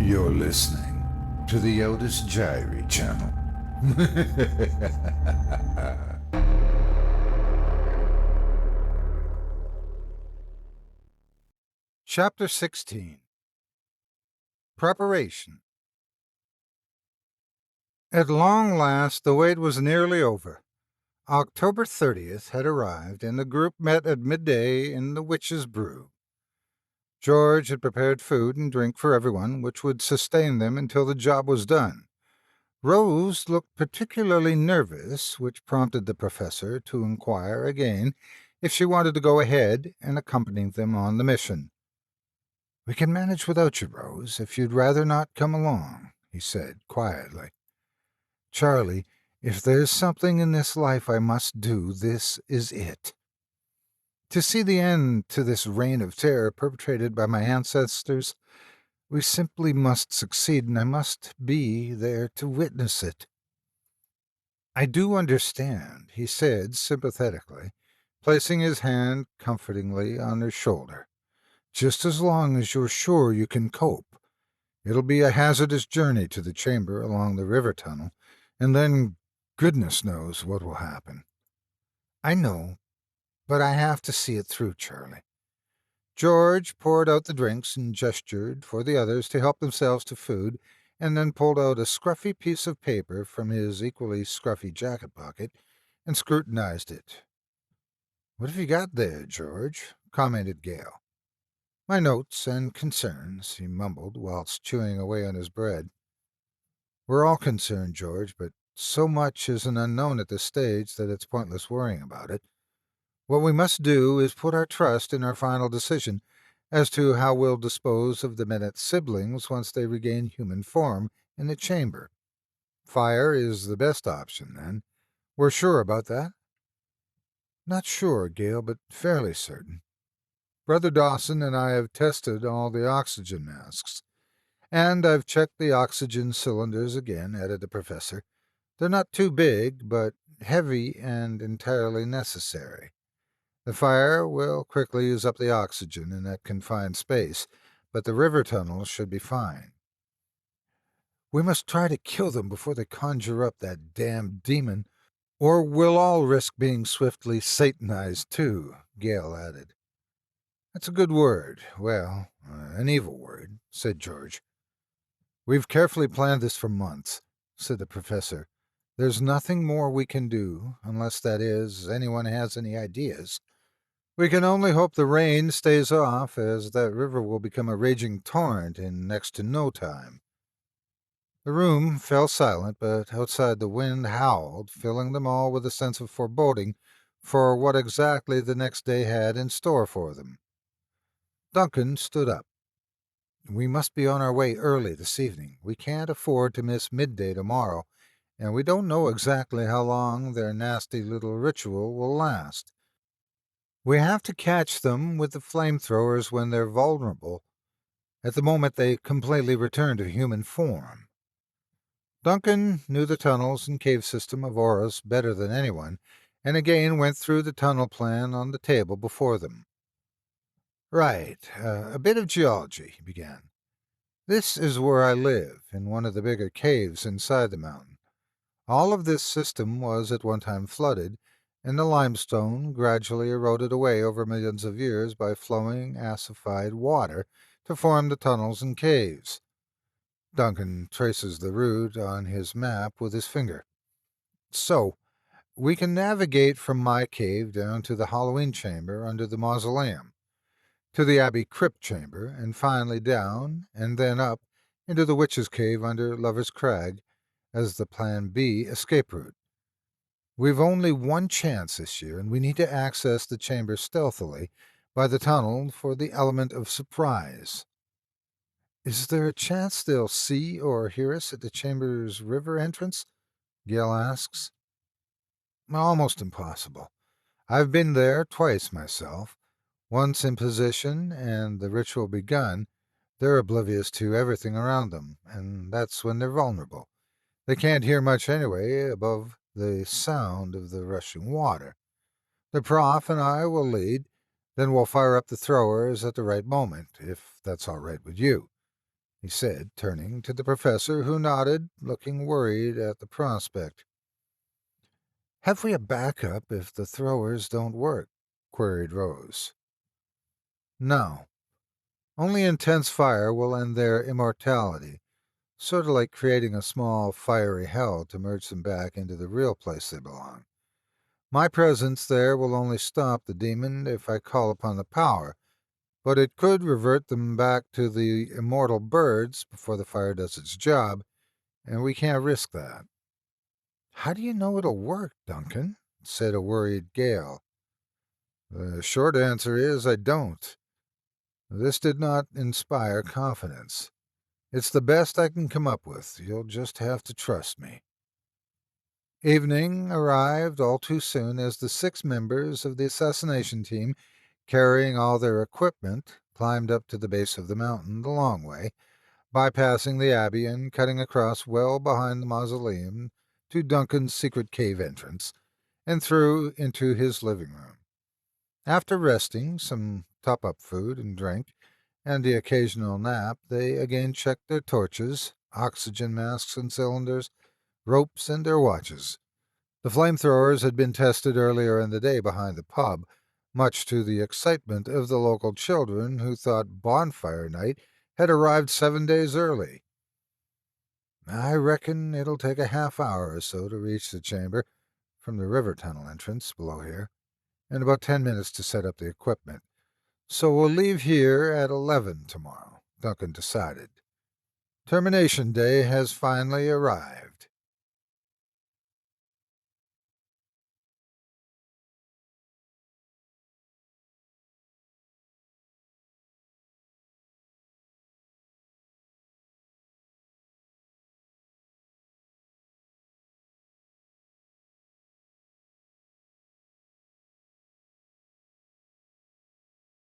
You're listening to the Otis Jiry channel. Chapter 16. Preparation. At long last, the wait was nearly over. October 30th had arrived, and the group met at midday in the Witch's Brew. George had prepared food and drink for everyone, which would sustain them until the job was done. Rose looked particularly nervous, which prompted the professor to inquire again if she wanted to go ahead and accompany them on the mission. "We can manage without you, Rose, if you'd rather not come along," he said quietly. "Charlie, if there's something in this life I must do, this is it. To see the end to this reign of terror perpetrated by my ancestors, we simply must succeed, and I must be there to witness it." "I do understand," he said sympathetically, placing his hand comfortingly on her shoulder. "Just as long as you're sure you can cope. It'll be a hazardous journey to the chamber along the river tunnel, and then goodness knows what will happen." "I know, but I have to see it through, Charlie." George poured out the drinks and gestured for the others to help themselves to food, and then pulled out a scruffy piece of paper from his equally scruffy jacket pocket and scrutinized it. "What have you got there, George?" commented Gale. "My notes and concerns," he mumbled whilst chewing away on his bread. "We're all concerned, George, but so much is an unknown at this stage that it's pointless worrying about it. What we must do is put our trust in our final decision as to how we'll dispose of the Minute siblings once they regain human form in the chamber. Fire is the best option, then. We're sure about that?" "Not sure, Gale, but fairly certain. Brother Dawson and I have tested all the oxygen masks. And I've checked the oxygen cylinders again," added the professor. "They're not too big, but heavy and entirely necessary. The fire will quickly use up the oxygen in that confined space, but the river tunnels should be fine." "We must try to kill them before they conjure up that damned demon, or we'll all risk being swiftly Satanized, too," Gale added. "That's a good word. Well, an evil word," said George. "We've carefully planned this for months," said the professor. "There's nothing more we can do, unless, that is, anyone has any ideas. We can only hope the rain stays off, as that river will become a raging torrent in next to no time." The room fell silent, but outside the wind howled, filling them all with a sense of foreboding for what exactly the next day had in store for them. Duncan stood up. "We must be on our way early this evening. We can't afford to miss midday tomorrow, and we don't know exactly how long their nasty little ritual will last. We have to catch them with the flamethrowers when they're vulnerable, at the moment they completely return to human form." Duncan knew the tunnels and cave system of Oris better than anyone, and again went through the tunnel plan on the table before them. "Right, a bit of geology," he began. "This is where I live, in one of the bigger caves inside the mountain. All of this system was at one time flooded, and the limestone gradually eroded away over millions of years by flowing acidified water to form the tunnels and caves." Duncan traces the route on his map with his finger. "So, we can navigate from my cave down to the Halloween chamber under the mausoleum, to the Abbey crypt chamber, and finally down and then up into the Witch's cave under Lover's Crag as the Plan B escape route. We've only one chance this year, and we need to access the chamber stealthily by the tunnel for the element of surprise." "Is there a chance they'll see or hear us at the chamber's river entrance?" Gale asks. "Almost impossible. I've been there twice myself. Once in position and the ritual begun, they're oblivious to everything around them, and that's when they're vulnerable. They can't hear much anyway above the sound of the rushing water. The prof and I will lead, then we'll fire up the throwers at the right moment, if that's all right with you." he said, turning to the professor, who nodded, looking worried at the prospect. "Have we a backup if the throwers don't work?" queried Rose. "No. Only intense fire will end their immortality, sort of like creating a small fiery hell to merge them back into the real place they belong. My presence there will only stop the demon if I call upon the power, but it could revert them back to the immortal birds before the fire does its job, and we can't risk that." "How do you know it'll work, Duncan?" said a worried Gale. "The short answer is I don't. This did not inspire confidence. It's the best I can come up with. You'll just have to trust me." Evening arrived all too soon as the 6 members of the assassination team, carrying all their equipment, climbed up to the base of the mountain the long way, bypassing the abbey and cutting across well behind the mausoleum to Duncan's secret cave entrance, and through into his living room. After resting, some top-up food and drink, and the occasional nap, they again checked their torches, oxygen masks and cylinders, ropes, and their watches. The flamethrowers had been tested earlier in the day behind the pub, much to the excitement of the local children who thought bonfire night had arrived 7 days early. "I reckon it'll take a half-hour or so to reach the chamber from the river tunnel entrance below here, and about 10 minutes to set up the equipment. So we'll leave here at 11 tomorrow," Duncan decided. "Termination day has finally arrived."